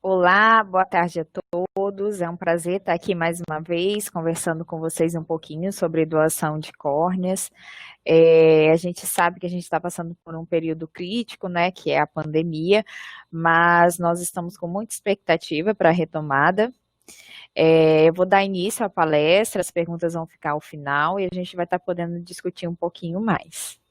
Olá, boa tarde a todos. É um prazer estar aqui mais uma vez, conversando com vocês um pouquinho sobre doação de córneas. A gente sabe que a gente está passando por um período crítico, né, que é a pandemia, mas nós estamos com muita expectativa para a retomada. Eu vou dar início à palestra, as perguntas vão ficar ao final e a gente vai estar podendo discutir um pouquinho mais.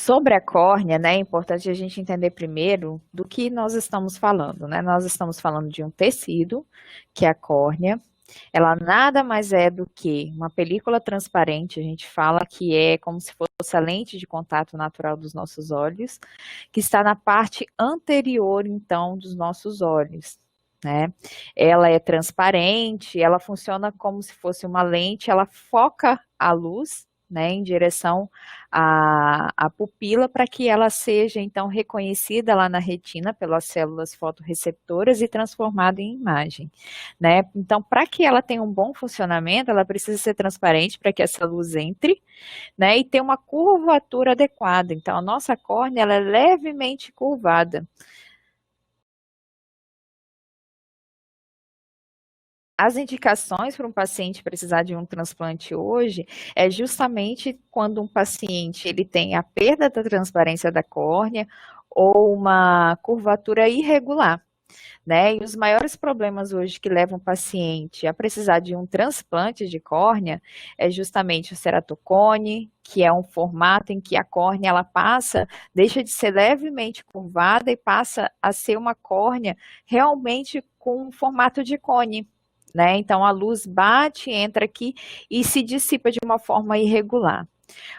Sobre a córnea, né, é importante a gente entender primeiro do que nós estamos falando, né? Nós estamos falando de um tecido, que é a córnea. Ela nada mais é do que uma película transparente, a gente fala que é como se fosse a lente de contato natural dos nossos olhos, que está na parte anterior, então, dos nossos olhos, né? Ela é transparente, ela funciona como se fosse uma lente, ela foca a luz, né, em direção à pupila para que ela seja, então, reconhecida lá na retina pelas células fotorreceptoras e transformada em imagem, né? Então, para que ela tenha um bom funcionamento, ela precisa ser transparente para que essa luz entre, né, e ter uma curvatura adequada. Então, a nossa córnea, ela é levemente curvada. As indicações para um paciente precisar de um transplante hoje é justamente quando um paciente ele tem a perda da transparência da córnea ou uma curvatura irregular, né? E os maiores problemas hoje que levam o paciente a precisar de um transplante de córnea é justamente o ceratocone, que é um formato em que a córnea ela passa, deixa de ser levemente curvada e passa a ser uma córnea realmente com um formato de cone. Né? Então a luz bate, entra aqui e se dissipa de uma forma irregular.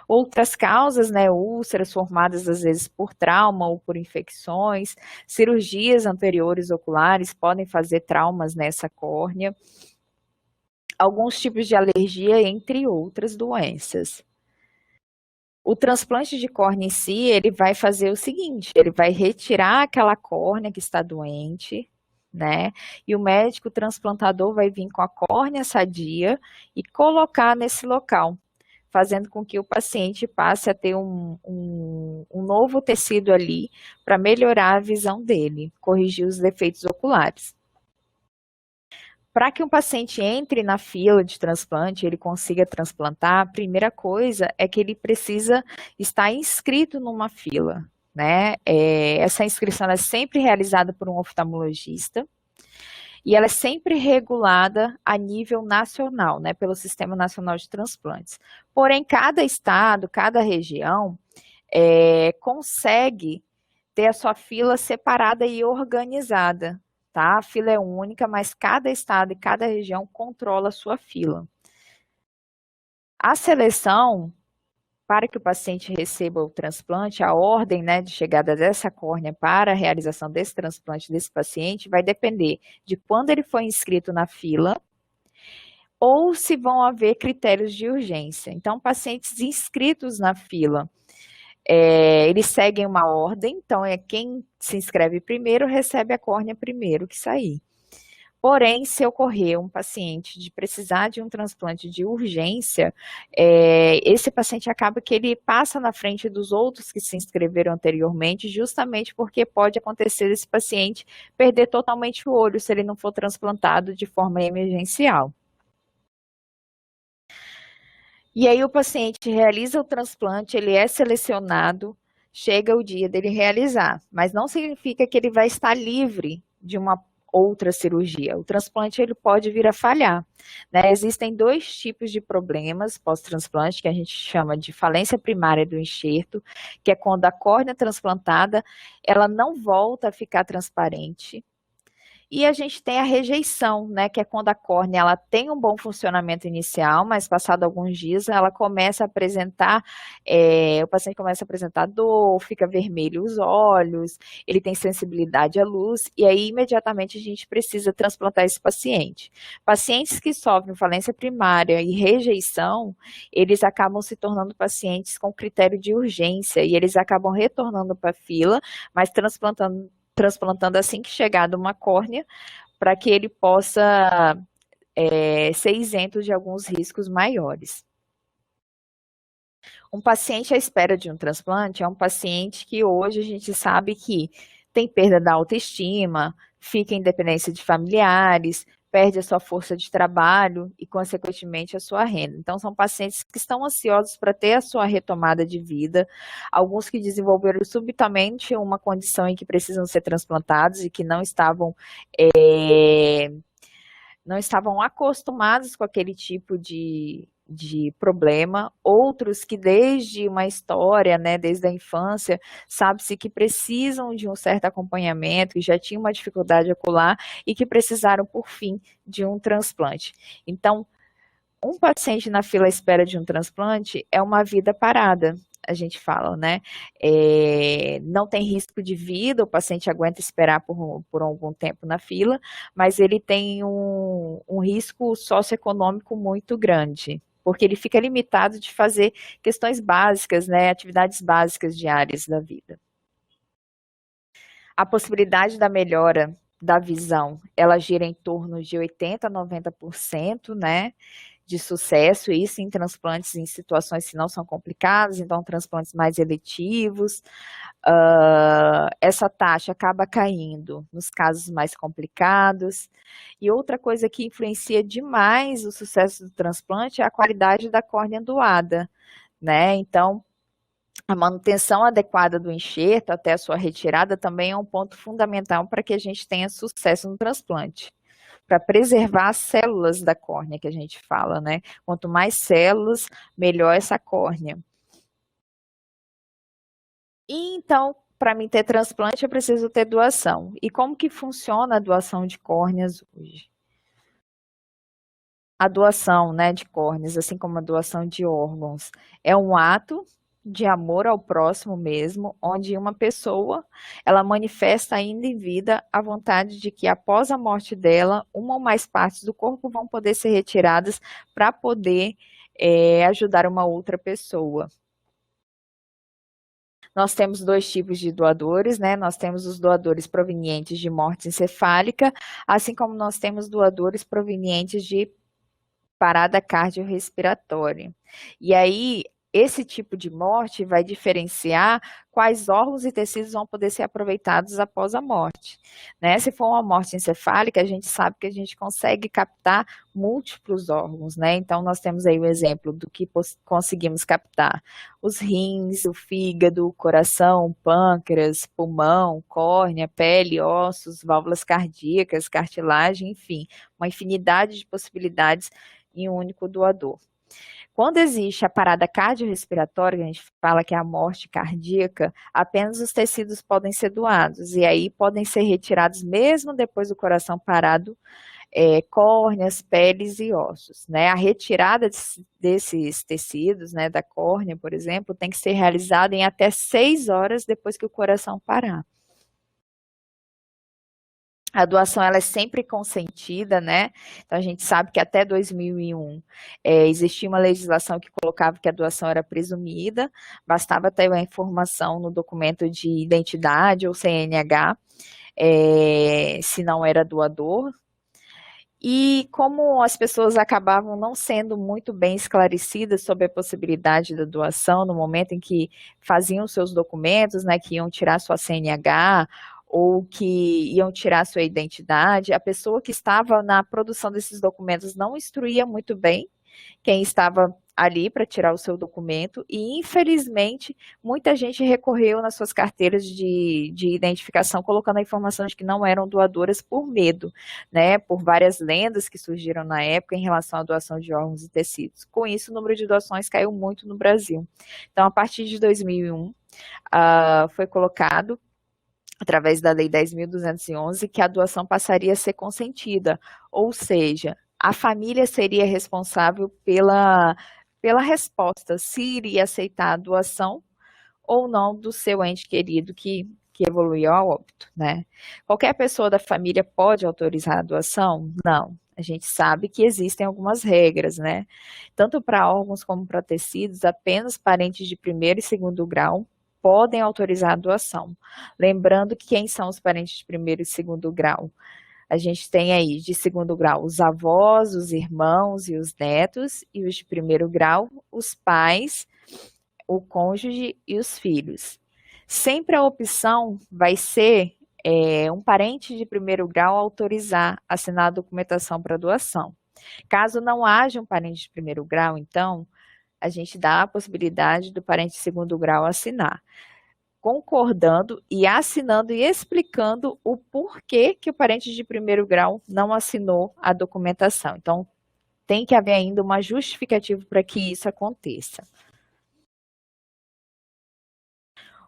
Outras causas, né, úlceras formadas às vezes por trauma ou por infecções, cirurgias anteriores oculares podem fazer traumas nessa córnea, alguns tipos de alergia, entre outras doenças. O transplante de córnea em si, ele vai fazer o seguinte, ele vai retirar aquela córnea que está doente, né? E o médico transplantador vai vir com a córnea sadia e colocar nesse local, fazendo com que o paciente passe a ter um novo tecido ali para melhorar a visão dele, corrigir os defeitos oculares. Para que um paciente entre na fila de transplante, ele consiga transplantar, a primeira coisa é que ele precisa estar inscrito numa fila, né? Essa inscrição é sempre realizada por um oftalmologista e ela é sempre regulada a nível nacional, né, pelo Sistema Nacional de Transplantes. Porém, cada estado, cada região consegue ter a sua fila separada e organizada, tá? A fila é única, mas cada estado e cada região controla a sua fila. A seleção para que o paciente receba o transplante, a ordem, né, de chegada dessa córnea para a realização desse transplante desse paciente vai depender de quando ele foi inscrito na fila ou se vão haver critérios de urgência. Então, pacientes inscritos na fila, eles seguem uma ordem, então quem se inscreve primeiro recebe a córnea primeiro que sair. Porém, se ocorrer um paciente de precisar de um transplante de urgência, esse paciente acaba que ele passa na frente dos outros que se inscreveram anteriormente, justamente porque pode acontecer esse paciente perder totalmente o olho se ele não for transplantado de forma emergencial. E aí o paciente realiza o transplante, ele é selecionado, chega o dia dele realizar, mas não significa que ele vai estar livre de uma outra cirurgia. O transplante ele pode vir a falhar, né? Existem dois tipos de problemas pós-transplante que a gente chama de falência primária do enxerto, que é quando a córnea transplantada ela não volta a ficar transparente. E a gente tem a rejeição, né, que é quando a córnea ela tem um bom funcionamento inicial, mas passado alguns dias ela começa a apresentar, o paciente começa a apresentar dor, fica vermelho os olhos, ele tem sensibilidade à luz, e aí imediatamente a gente precisa transplantar esse paciente. Pacientes que sofrem falência primária e rejeição, eles acabam se tornando pacientes com critério de urgência, e eles acabam retornando para a fila, mas transplantando assim que chegar uma córnea, para que ele possa ser isento de alguns riscos maiores. Um paciente à espera de um transplante é um paciente que hoje a gente sabe que tem perda da autoestima, fica em dependência de familiares, perde a sua força de trabalho e, consequentemente, a sua renda. Então, são pacientes que estão ansiosos para ter a sua retomada de vida, alguns que desenvolveram subitamente uma condição em que precisam ser transplantados e que não estavam acostumados com aquele tipo de problema, outros que desde uma história, né, desde a infância, sabe-se que precisam de um certo acompanhamento, que já tinham uma dificuldade ocular e que precisaram, por fim, de um transplante. Então, um paciente na fila à espera de um transplante é uma vida parada, a gente fala, né? Não tem risco de vida, o paciente aguenta esperar por algum tempo na fila, mas ele tem um risco socioeconômico muito grande, porque ele fica limitado de fazer questões básicas, né? Atividades básicas diárias da vida. A possibilidade da melhora da visão, ela gira em torno de 80% a 90%, né? De sucesso, isso em transplantes em situações que não são complicadas, então transplantes mais eletivos. Essa taxa acaba caindo nos casos mais complicados. E outra coisa que influencia demais o sucesso do transplante é a qualidade da córnea doada, né? Então, a manutenção adequada do enxerto até a sua retirada também é um ponto fundamental para que a gente tenha sucesso no transplante, para preservar as células da córnea que a gente fala, né? Quanto mais células, melhor essa córnea. E então, para mim ter transplante, eu preciso ter doação. E como que funciona a doação de córneas hoje? A doação, né, de córneas, assim como a doação de órgãos, é um ato de amor ao próximo mesmo, onde uma pessoa, ela manifesta ainda em vida a vontade de que após a morte dela, uma ou mais partes do corpo vão poder ser retiradas para poder ajudar uma outra pessoa. Nós temos dois tipos de doadores, né? Nós temos os doadores provenientes de morte encefálica, assim como nós temos doadores provenientes de parada cardiorrespiratória. E aí, esse tipo de morte vai diferenciar quais órgãos e tecidos vão poder ser aproveitados após a morte, né? Se for uma morte encefálica, a gente sabe que a gente consegue captar múltiplos órgãos, né? Então, nós temos aí o exemplo do que conseguimos captar: os rins, o fígado, o coração, o pâncreas, pulmão, córnea, pele, ossos, válvulas cardíacas, cartilagem, enfim, uma infinidade de possibilidades em um único doador. Quando existe a parada cardiorrespiratória, a gente fala que é a morte cardíaca, apenas os tecidos podem ser doados, e aí podem ser retirados mesmo depois do coração parado, córneas, peles e ossos, né? A retirada desses tecidos, né, da córnea, por exemplo, tem que ser realizada em até 6 horas depois que o coração parar. A doação ela é sempre consentida, né? Então a gente sabe que até 2001 existia uma legislação que colocava que a doação era presumida, bastava ter a informação no documento de identidade ou CNH, se não era doador. E como as pessoas acabavam não sendo muito bem esclarecidas sobre a possibilidade da doação no momento em que faziam seus documentos, né, que iam tirar sua CNH ou que iam tirar sua identidade, a pessoa que estava na produção desses documentos não instruía muito bem quem estava ali para tirar o seu documento e, infelizmente, muita gente recorreu nas suas carteiras de identificação colocando a informação de que não eram doadoras por medo, né, por várias lendas que surgiram na época em relação à doação de órgãos e tecidos. Com isso, o número de doações caiu muito no Brasil. Então, a partir de 2001, foi colocado através da Lei 10.211, que a doação passaria a ser consentida, ou seja, a família seria responsável pela resposta, se iria aceitar a doação ou não do seu ente querido que evoluiu ao óbito, né? Qualquer pessoa da família pode autorizar a doação? Não. A gente sabe que existem algumas regras, né? Tanto para órgãos como para tecidos, apenas parentes de primeiro e segundo grau podem autorizar a doação. Lembrando que quem são os parentes de primeiro e segundo grau? A gente tem aí de segundo grau os avós, os irmãos e os netos, e os de primeiro grau, os pais, o cônjuge e os filhos. Sempre a opção vai ser um parente de primeiro grau autorizar, assinar a documentação para doação. Caso não haja um parente de primeiro grau, então, a gente dá a possibilidade do parente de segundo grau assinar, concordando e assinando e explicando o porquê que o parente de primeiro grau não assinou a documentação. Então, tem que haver ainda uma justificativa para que isso aconteça.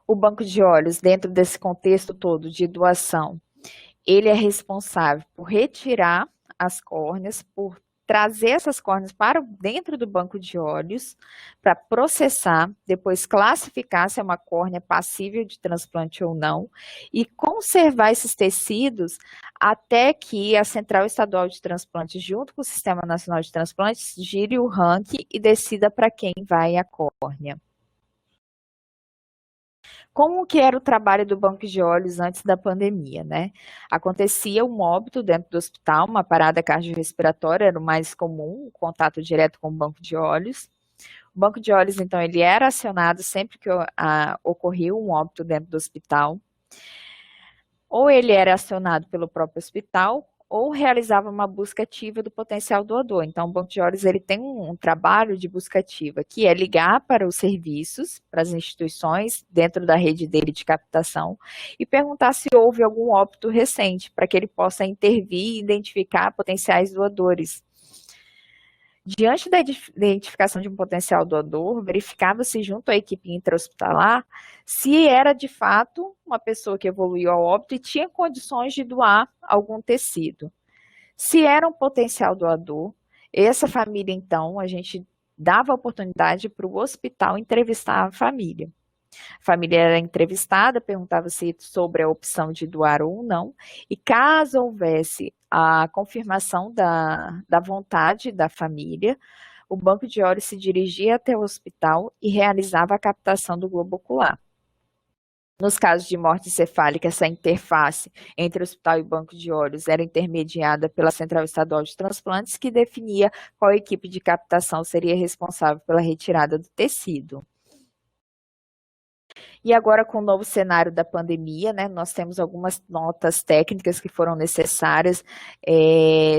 O banco de olhos, dentro desse contexto todo de doação, ele é responsável por retirar as córneas, por trazer essas córneas para dentro do banco de olhos, para processar, depois classificar se é uma córnea passível de transplante ou não, e conservar esses tecidos até que a Central Estadual de Transplantes, junto com o Sistema Nacional de Transplantes, gire o ranking e decida para quem vai a córnea. Como que era o trabalho do banco de olhos antes da pandemia, né? Acontecia um óbito dentro do hospital, uma parada cardiorrespiratória era o mais comum, o contato direto com o banco de olhos. O banco de olhos, então, ele era acionado sempre que ocorria um óbito dentro do hospital. Ou ele era acionado pelo próprio hospital, ou realizava uma busca ativa do potencial doador. Então, o banco de olhos ele tem um trabalho de busca ativa, que é ligar para os serviços, para as instituições dentro da rede dele de captação, e perguntar se houve algum óbito recente, para que ele possa intervir e identificar potenciais doadores. Diante da identificação de um potencial doador, verificava-se junto à equipe intra-hospitalar se era de fato uma pessoa que evoluiu ao óbito e tinha condições de doar algum tecido. Se era um potencial doador, essa família, então, a gente dava a oportunidade para o hospital entrevistar a família. A família era entrevistada, perguntava-se sobre a opção de doar ou não, e caso houvesse a confirmação da vontade da família, o banco de olhos se dirigia até o hospital e realizava a captação do globo ocular. Nos casos de morte encefálica, essa interface entre o hospital e o banco de olhos era intermediada pela Central Estadual de Transplantes, que definia qual equipe de captação seria responsável pela retirada do tecido. E agora, com o novo cenário da pandemia, né, nós temos algumas notas técnicas que foram necessárias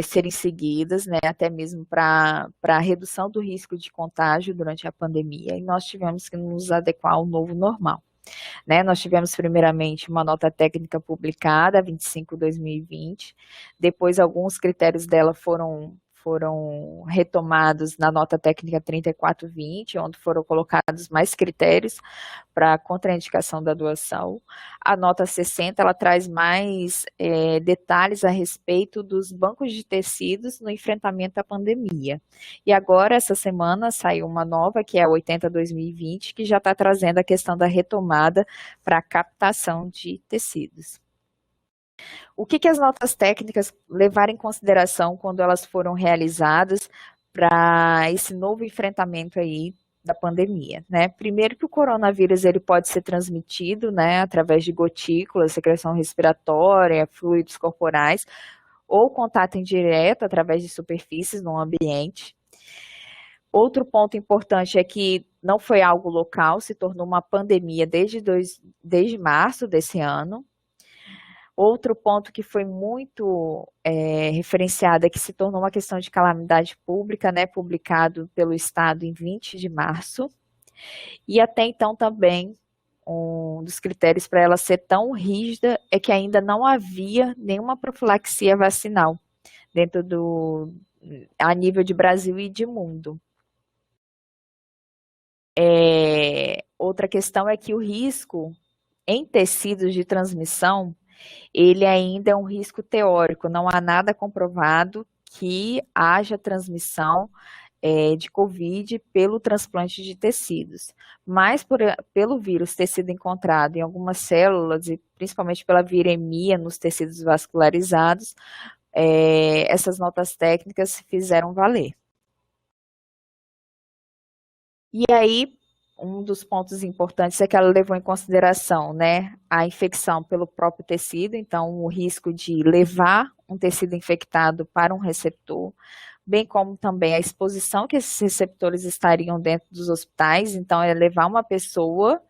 serem seguidas, né, até mesmo para a redução do risco de contágio durante a pandemia, e nós tivemos que nos adequar ao novo normal. Né, nós tivemos primeiramente uma nota técnica publicada, 25/2020, depois alguns critérios dela foram retomados na nota técnica 34/20, onde foram colocados mais critérios para a contraindicação da doação. A nota 60, ela traz mais detalhes a respeito dos bancos de tecidos no enfrentamento à pandemia. E agora, essa semana, saiu uma nova, que é a 80/2020, que já está trazendo a questão da retomada para a captação de tecidos. O que as notas técnicas levaram em consideração quando elas foram realizadas para esse novo enfrentamento aí da pandemia, né? Primeiro que o coronavírus ele pode ser transmitido, né, através de gotículas, secreção respiratória, fluidos corporais, ou contato indireto através de superfícies no ambiente. Outro ponto importante é que não foi algo local, se tornou uma pandemia desde março desse ano. Outro ponto que foi muito referenciado é que se tornou uma questão de calamidade pública, né, publicado pelo Estado em 20 de março. E até então também, um dos critérios para ela ser tão rígida é que ainda não havia nenhuma profilaxia vacinal a nível de Brasil e de mundo. Outra questão é que o risco em tecidos de transmissão ele ainda é um risco teórico, não há nada comprovado que haja transmissão de Covid pelo transplante de tecidos, mas pelo vírus ter sido encontrado em algumas células, e principalmente pela viremia nos tecidos vascularizados, essas notas técnicas se fizeram valer. E aí, um dos pontos importantes é que ela levou em consideração, né, a infecção pelo próprio tecido, então o risco de levar um tecido infectado para um receptor, bem como também a exposição que esses receptores estariam dentro dos hospitais. Então, é levar uma pessoa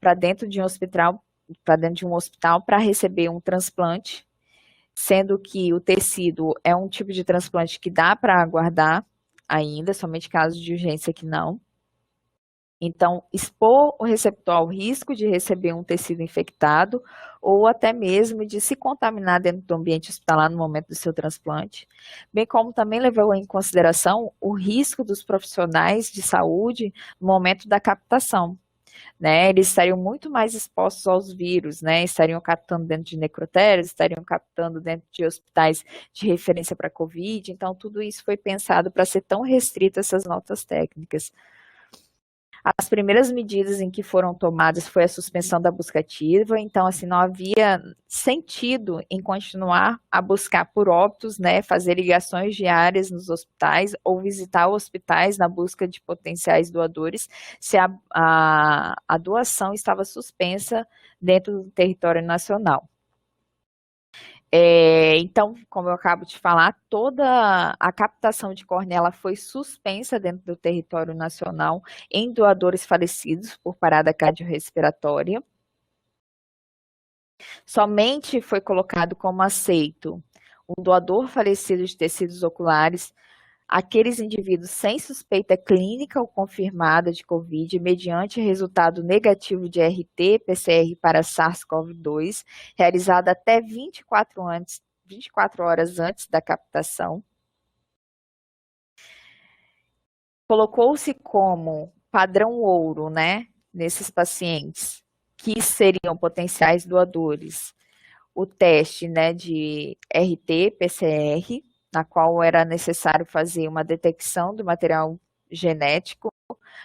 para dentro de um hospital, para receber um transplante, sendo que o tecido é um tipo de transplante que dá para aguardar ainda, somente casos de urgência que não. Então, expor o receptor ao risco de receber um tecido infectado ou até mesmo de se contaminar dentro do ambiente hospitalar no momento do seu transplante, bem como também levou em consideração o risco dos profissionais de saúde no momento da captação. Né, eles estariam muito mais expostos aos vírus, né, estariam captando dentro de necrotérios, estariam captando dentro de hospitais de referência para Covid, então tudo isso foi pensado para ser tão restrito essas notas técnicas. As primeiras medidas em que foram tomadas foi a suspensão da busca ativa, então assim não havia sentido em continuar a buscar por óbitos, né, fazer ligações diárias nos hospitais ou visitar hospitais na busca de potenciais doadores, se a doação estava suspensa dentro do território nacional. Então, como eu acabo de falar, toda a captação de córnea ela foi suspensa dentro do território nacional em doadores falecidos por parada cardiorrespiratória. Somente foi colocado como aceito um doador falecido de tecidos oculares, aqueles indivíduos sem suspeita clínica ou confirmada de Covid, mediante resultado negativo de RT-PCR para SARS-CoV-2, realizado até 24 horas antes da captação. Colocou-se como padrão ouro, né, nesses pacientes que seriam potenciais doadores, o teste, né, de RT-PCR, na qual era necessário fazer uma detecção do material genético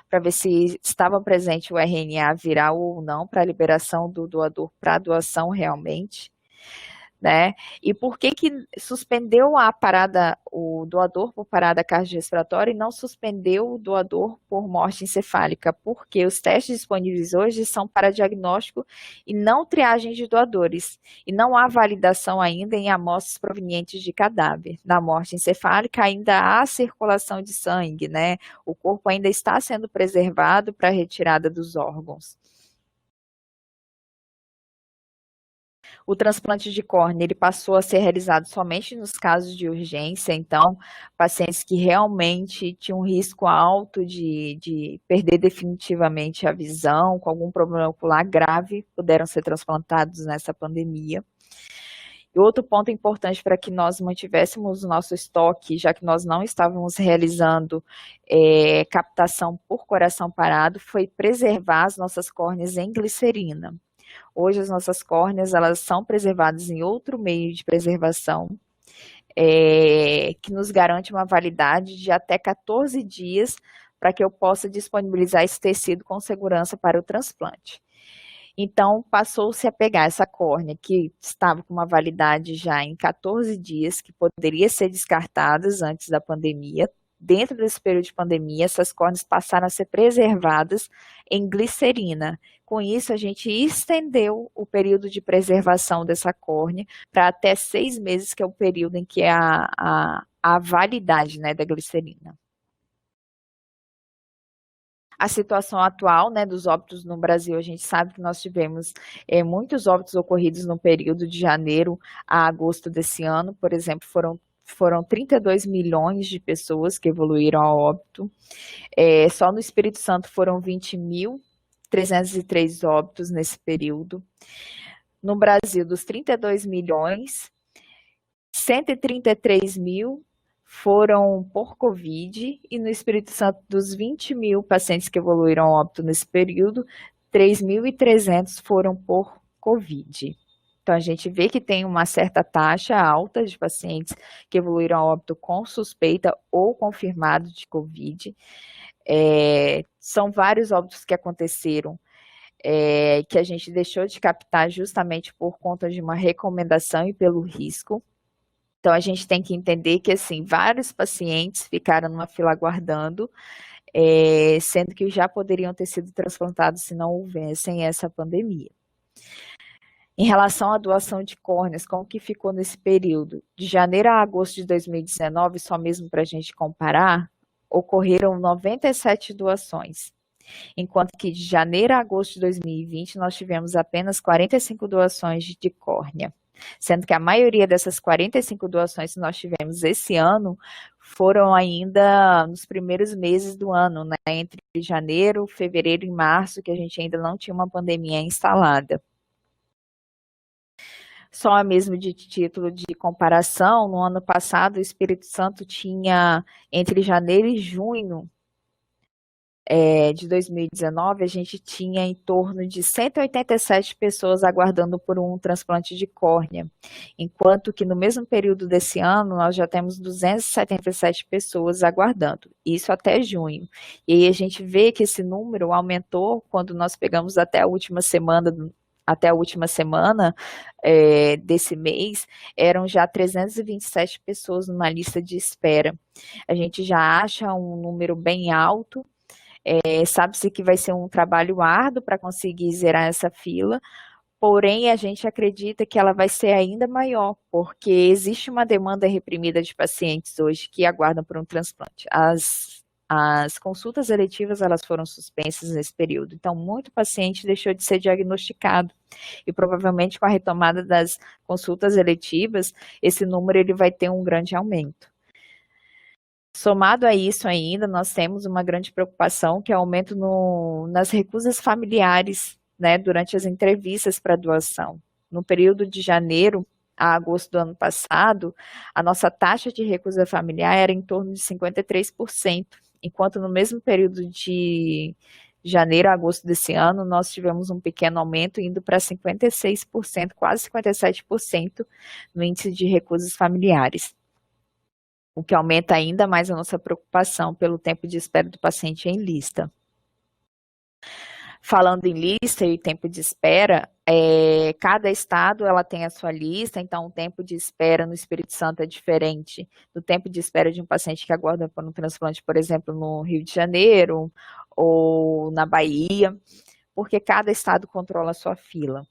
para ver se estava presente o RNA viral ou não para a liberação do doador para doação realmente. Né? E por que suspendeu a parada, o doador por parada cardiorrespiratória e não suspendeu o doador por morte encefálica? Porque os testes disponíveis hoje são para diagnóstico e não triagem de doadores. E não há validação ainda em amostras provenientes de cadáver. Na morte encefálica ainda há circulação de sangue, né? O corpo ainda está sendo preservado para a retirada dos órgãos. O transplante de córnea ele passou a ser realizado somente nos casos de urgência, então, pacientes que realmente tinham um risco alto de perder definitivamente a visão, com algum problema ocular grave, puderam ser transplantados nessa pandemia. E outro ponto importante para que nós mantivéssemos o nosso estoque, já que nós não estávamos realizando captação por coração parado, foi preservar as nossas córneas em glicerina. Hoje as nossas córneas elas são preservadas em outro meio de preservação, que nos garante uma validade de até 14 dias para que eu possa disponibilizar esse tecido com segurança para o transplante. Então, passou-se a pegar essa córnea que estava com uma validade já em 14 dias, que poderia ser descartadas antes da pandemia. Dentro desse período de pandemia, essas córneas passaram a ser preservadas em glicerina. Com isso, a gente estendeu o período de preservação dessa córnea para até 6 meses, que é o período em que é a validade, né, da glicerina. A situação atual, né, dos óbitos no Brasil, a gente sabe que nós tivemos muitos óbitos ocorridos no período de janeiro a agosto desse ano, por exemplo, foram 32 milhões de pessoas que evoluíram a óbito. Só no Espírito Santo foram 20.303 óbitos nesse período. No Brasil, dos 32 milhões, 133 mil foram por Covid, e no Espírito Santo, dos 20 mil pacientes que evoluíram a óbito nesse período, 3.300 foram por Covid. Então, a gente vê que tem uma certa taxa alta de pacientes que evoluíram a óbito com suspeita ou confirmado de Covid. São vários óbitos que aconteceram, que a gente deixou de captar justamente por conta de uma recomendação e pelo risco. Então, a gente tem que entender que, assim, vários pacientes ficaram numa fila aguardando, sendo que já poderiam ter sido transplantados se não houvessem essa pandemia. Em relação à doação de córneas, como que ficou nesse período? De janeiro a agosto de 2019, só mesmo para a gente comparar, ocorreram 97 doações, enquanto que de janeiro a agosto de 2020 nós tivemos apenas 45 doações de córnea, sendo que a maioria dessas 45 doações que nós tivemos esse ano foram ainda nos primeiros meses do ano, né, entre janeiro, fevereiro e março, que a gente ainda não tinha uma pandemia instalada. Só mesmo de título de comparação, no ano passado o Espírito Santo tinha, entre janeiro e junho de 2019, a gente tinha em torno de 187 pessoas aguardando por um transplante de córnea, enquanto que no mesmo período desse ano nós já temos 277 pessoas aguardando, isso até junho. E aí a gente vê que esse número aumentou quando nós pegamos até a última semana desse mês, eram já 327 pessoas numa lista de espera. A gente já acha um número bem alto, sabe-se que vai ser um trabalho árduo para conseguir zerar essa fila, porém a gente acredita que ela vai ser ainda maior, porque existe uma demanda reprimida de pacientes hoje que aguardam por um transplante. As consultas eletivas elas foram suspensas nesse período, então muito paciente deixou de ser diagnosticado e provavelmente com a retomada das consultas eletivas, esse número ele vai ter um grande aumento. Somado a isso ainda, nós temos uma grande preocupação, que é o aumento nas recusas familiares, né, durante as entrevistas para doação. No período de janeiro a agosto do ano passado, a nossa taxa de recusa familiar era em torno de 53%, enquanto no mesmo período de janeiro a agosto desse ano, nós tivemos um pequeno aumento, indo para 56%, quase 57% no índice de recusas familiares, o que aumenta ainda mais a nossa preocupação pelo tempo de espera do paciente em lista. Falando em lista e tempo de espera, cada estado ela tem a sua lista, então o tempo de espera no Espírito Santo é diferente do tempo de espera de um paciente que aguarda por um transplante, por exemplo, no Rio de Janeiro ou na Bahia, porque cada estado controla a sua fila.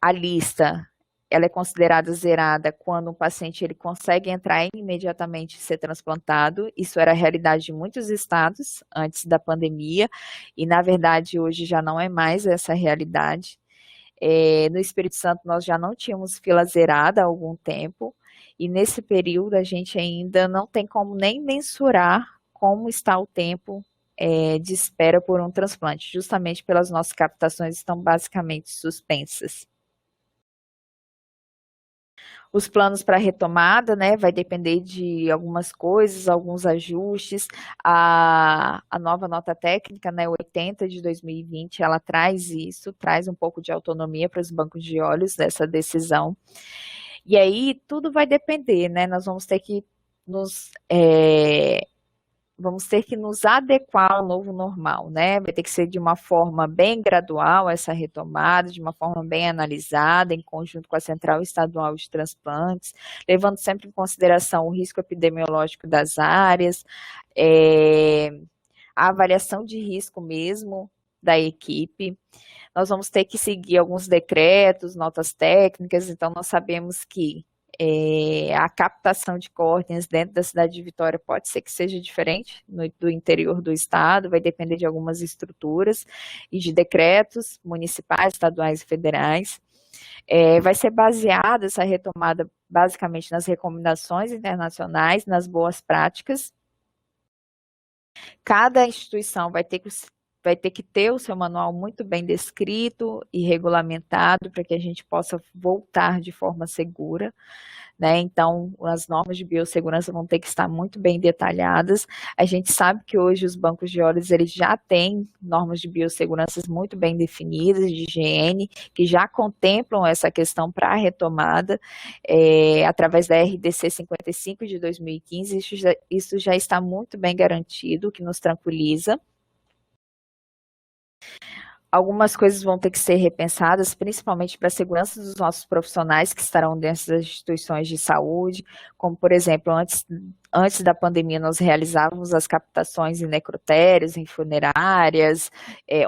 A lista ela é considerada zerada quando o paciente ele consegue entrar imediatamente e ser transplantado. Isso era a realidade de muitos estados antes da pandemia, e na verdade hoje já não é mais essa realidade. No Espírito Santo nós já não tínhamos fila zerada há algum tempo, e nesse período a gente ainda não tem como nem mensurar como está o tempo de espera por um transplante, justamente pelas nossas captações estão basicamente suspensas. Os planos para retomada, né, vai depender de algumas coisas, alguns ajustes. A nova nota técnica, né, 80 de 2020, ela traz isso, traz um pouco de autonomia para os bancos de olhos dessa decisão. E aí tudo vai depender, né, nós vamos ter que nos adequar ao novo normal, né? Vai ter que ser de uma forma bem gradual essa retomada, de uma forma bem analisada, em conjunto com a Central Estadual de Transplantes, levando sempre em consideração o risco epidemiológico das áreas, a avaliação de risco mesmo da equipe. Nós vamos ter que seguir alguns decretos, notas técnicas, então nós sabemos que a captação de córneas dentro da cidade de Vitória pode ser que seja diferente do interior do estado, vai depender de algumas estruturas e de decretos municipais, estaduais e federais. Vai ser baseada essa retomada basicamente nas recomendações internacionais, nas boas práticas. Cada instituição vai ter que ter o seu manual muito bem descrito e regulamentado para que a gente possa voltar de forma segura, né? Então, as normas de biossegurança vão ter que estar muito bem detalhadas. A gente sabe que hoje os bancos de olhos eles já têm normas de biossegurança muito bem definidas, de higiene, que já contemplam essa questão para a retomada, através da RDC 55 de 2015, isso já está muito bem garantido, o que nos tranquiliza. Algumas coisas vão ter que ser repensadas, principalmente para a segurança dos nossos profissionais que estarão dentro das instituições de saúde, como, por exemplo, antes Antes da pandemia, nós realizávamos as captações em necrotérios, em funerárias,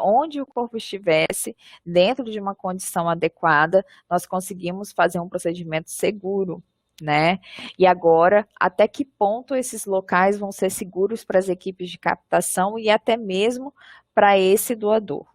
onde o corpo estivesse, dentro de uma condição adequada, nós conseguimos fazer um procedimento seguro, né? E agora, até que ponto esses locais vão ser seguros para as equipes de captação e até mesmo para esse doador,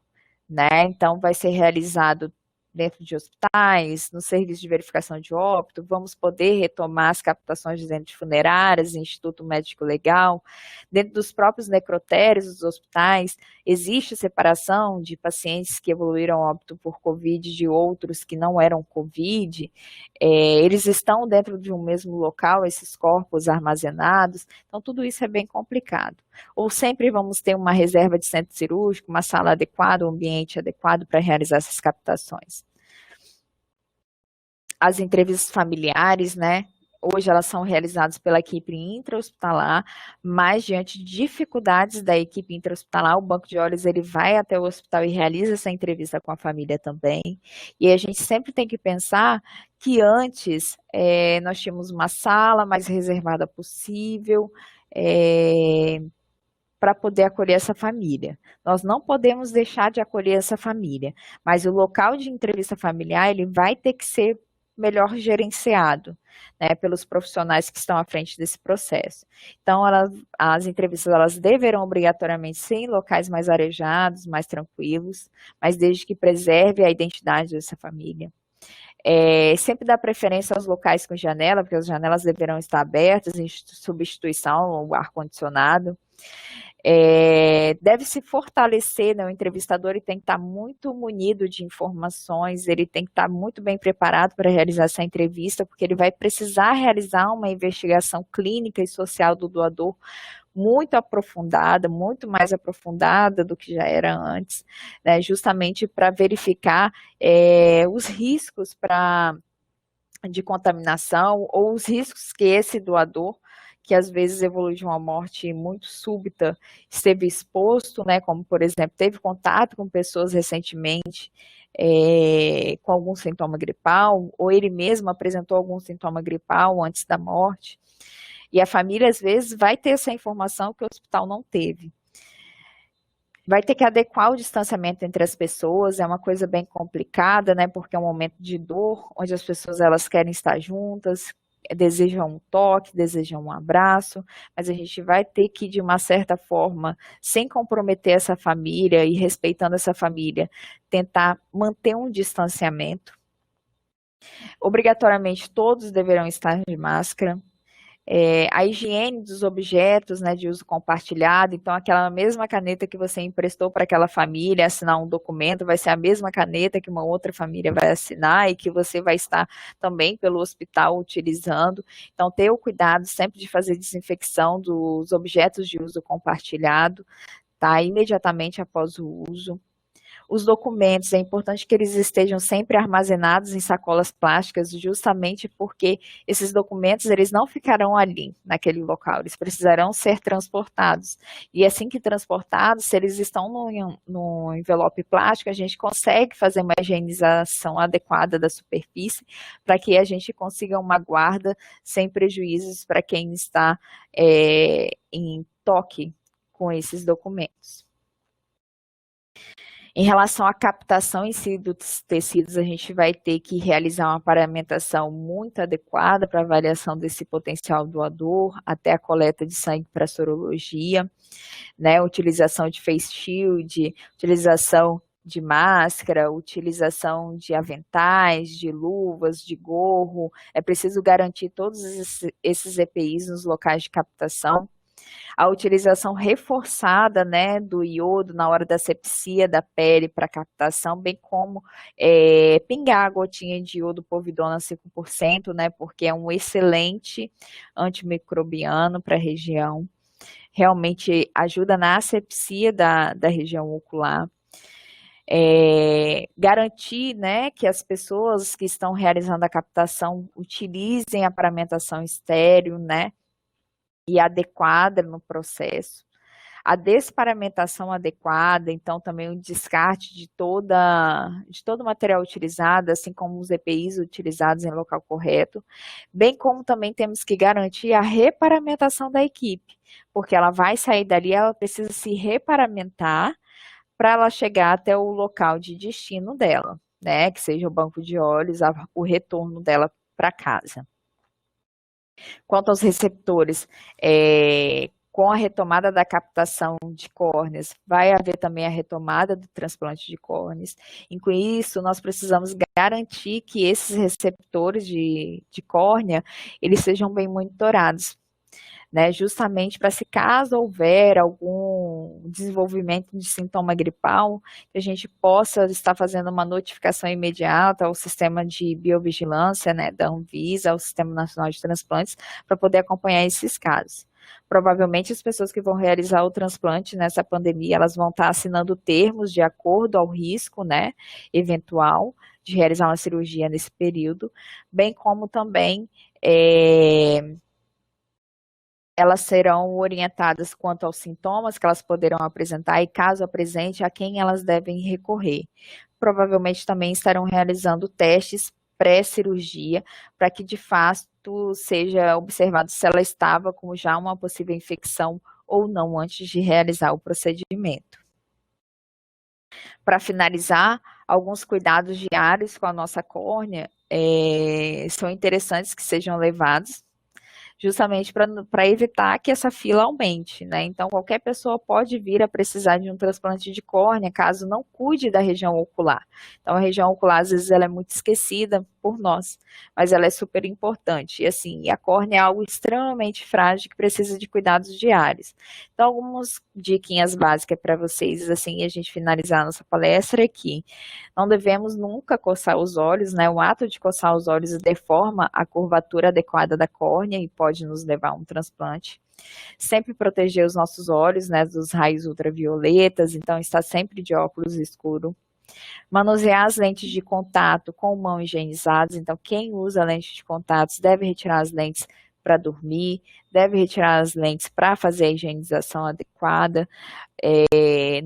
né? Então, vai ser realizado dentro de hospitais, no serviço de verificação de óbito, vamos poder retomar as captações dentro de funerárias, Instituto Médico Legal, dentro dos próprios necrotérios dos hospitais, existe separação de pacientes que evoluíram óbito por Covid de outros que não eram Covid, eles estão dentro de um mesmo local, esses corpos armazenados, então tudo isso é bem complicado. Ou sempre vamos ter uma reserva de centro cirúrgico, uma sala adequada, um ambiente adequado para realizar essas captações. As entrevistas familiares, né? Hoje elas são realizadas pela equipe intra-hospitalar, mas diante de dificuldades da equipe intra-hospitalar, o banco de olhos ele vai até o hospital e realiza essa entrevista com a família também. E a gente sempre tem que pensar que antes nós tínhamos uma sala mais reservada possível, para poder acolher essa família. Nós não podemos deixar de acolher essa família, mas o local de entrevista familiar ele vai ter que ser melhor gerenciado, né, pelos profissionais que estão à frente desse processo. Então, as entrevistas elas deverão obrigatoriamente ser em locais mais arejados, mais tranquilos, mas desde que preserve a identidade dessa família. Sempre dá preferência aos locais com janela, porque as janelas deverão estar abertas, em substituição ao ar-condicionado. Deve se fortalecer, né, o entrevistador ele tem que estar muito munido de informações, ele tem que estar muito bem preparado para realizar essa entrevista, porque ele vai precisar realizar uma investigação clínica e social do doador muito aprofundada, muito mais aprofundada do que já era antes, né, justamente para verificar os riscos de contaminação ou os riscos que esse doador que às vezes evolui de uma morte muito súbita, esteve exposto, né, como por exemplo, teve contato com pessoas recentemente com algum sintoma gripal, ou ele mesmo apresentou algum sintoma gripal antes da morte, e a família às vezes vai ter essa informação que o hospital não teve. Vai ter que adequar o distanciamento entre as pessoas, é uma coisa bem complicada, né, porque é um momento de dor, onde as pessoas elas querem estar juntas, desejam um toque, desejam um abraço, mas a gente vai ter que, de uma certa forma, sem comprometer essa família e respeitando essa família, tentar manter um distanciamento. Obrigatoriamente, todos deverão estar de máscara. A higiene dos objetos, né, de uso compartilhado, então aquela mesma caneta que você emprestou para aquela família assinar um documento, vai ser a mesma caneta que uma outra família vai assinar e que você vai estar também pelo hospital utilizando, então ter o cuidado sempre de fazer desinfecção dos objetos de uso compartilhado, tá, imediatamente após o uso. Os documentos, é importante que eles estejam sempre armazenados em sacolas plásticas, justamente porque esses documentos, eles não ficarão ali, naquele local, eles precisarão ser transportados. E assim que transportados, se eles estão no envelope plástico, a gente consegue fazer uma higienização adequada da superfície, para que a gente consiga uma guarda sem prejuízos para quem está em toque com esses documentos. Em relação à captação em si dos tecidos, a gente vai ter que realizar uma paramentação muito adequada para avaliação desse potencial doador, até a coleta de sangue para sorologia, né, utilização de face shield, utilização de máscara, utilização de aventais, de luvas, de gorro, é preciso garantir todos esses EPIs nos locais de captação. A utilização reforçada, né, do iodo na hora da asepsia da pele para captação, bem como pingar a gotinha de iodo povidona 5%, né, porque é um excelente antimicrobiano para a região, realmente ajuda na asepsia da região ocular. Garantir, né, que as pessoas que estão realizando a captação utilizem a paramentação estéril, né, e adequada no processo. a desparamentação adequada, então também o descarte de todo o material utilizado, assim como os EPIs utilizados em local correto, bem como também temos que garantir a reparamentação da equipe, porque ela vai sair dali, ela precisa se reparamentar para ela chegar até o local de destino dela, né, que seja o banco de olhos, o retorno dela para casa. Quanto aos receptores, com a retomada da captação de córneas, vai haver também a retomada do transplante de córneas. E com isso, nós precisamos garantir que esses receptores de córnea, eles sejam bem monitorados, né, justamente para se caso houver algum desenvolvimento de sintoma gripal, que a gente possa estar fazendo uma notificação imediata ao sistema de biovigilância, né, da Anvisa, ao Sistema Nacional de Transplantes, para poder acompanhar esses casos. Provavelmente as pessoas que vão realizar o transplante nessa pandemia, elas vão estar assinando termos de acordo ao risco, né, eventual de realizar uma cirurgia nesse período, bem como também elas serão orientadas quanto aos sintomas que elas poderão apresentar e, caso apresente, a quem elas devem recorrer. Provavelmente também estarão realizando testes pré-cirurgia para que, de fato, seja observado se ela estava com já uma possível infecção ou não antes de realizar o procedimento. Para finalizar, alguns cuidados diários com a nossa córnea são interessantes que sejam levados, justamente para evitar que essa fila aumente, né? Então, qualquer pessoa pode vir a precisar de um transplante de córnea, caso não cuide da região ocular. Então, a região ocular, às vezes, ela é muito esquecida por nós, mas ela é super importante. E, assim, a córnea é algo extremamente frágil que precisa de cuidados diários. Então, algumas diquinhas básicas para vocês, assim, a gente finalizar a nossa palestra aqui. Não devemos nunca coçar os olhos, né? O ato de coçar os olhos deforma a curvatura adequada da córnea e pode nos levar a um transplante. Sempre proteger os nossos olhos, né, dos raios ultravioletas, então estar sempre de óculos escuro. Manusear as lentes de contato com mãos higienizadas, então quem usa lente de contato deve retirar as lentes para dormir, deve retirar as lentes para fazer a higienização adequada.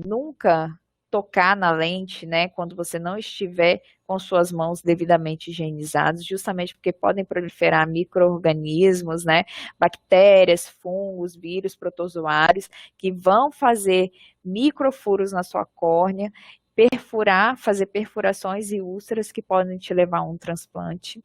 Nunca tocar na lente, né, quando você não estiver com suas mãos devidamente higienizadas, justamente porque podem proliferar micro-organismos, né, bactérias, fungos, vírus, protozoários, que vão fazer microfuros na sua córnea, fazer perfurações e úlceras que podem te levar a um transplante.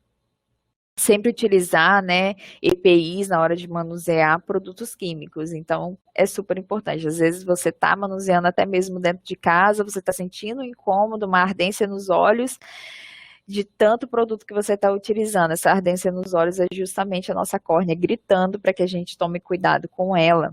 Sempre utilizar, né, EPIs na hora de manusear produtos químicos, então é super importante. Às vezes você está manuseando até mesmo dentro de casa, você está sentindo um incômodo, uma ardência nos olhos de tanto produto que você está utilizando. Essa ardência nos olhos é justamente a nossa córnea gritando para que a gente tome cuidado com ela.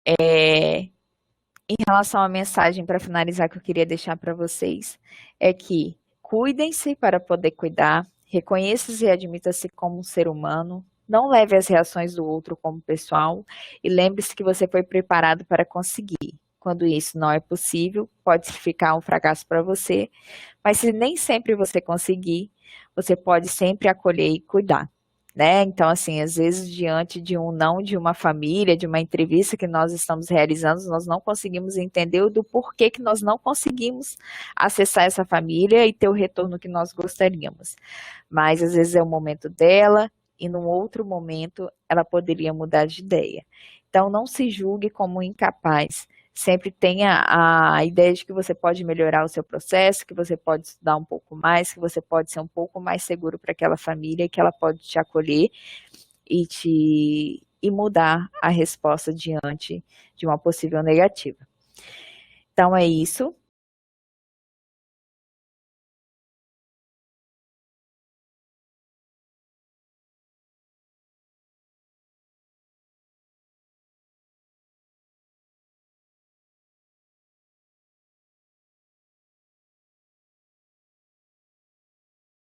Em relação à mensagem, para finalizar, que eu queria deixar para vocês, é que cuidem-se para poder cuidar, reconheça-se e admita-se como um ser humano, não leve as reações do outro como pessoal e lembre-se que você foi preparado para conseguir. Quando isso não é possível, pode ficar um fracasso para você, mas se nem sempre você conseguir, você pode sempre acolher e cuidar. Né? Então, assim, às vezes, diante de um não de uma família, de uma entrevista que nós estamos realizando, nós não conseguimos entender do porquê que nós não conseguimos acessar essa família e ter o retorno que nós gostaríamos. Mas, às vezes, é o momento dela e, num outro momento, ela poderia mudar de ideia. Então, não se julgue como incapaz. Sempre tenha a ideia de que você pode melhorar o seu processo, que você pode estudar um pouco mais, que você pode ser um pouco mais seguro para aquela família, que ela pode te acolher e mudar a resposta diante de uma possível negativa. Então é isso.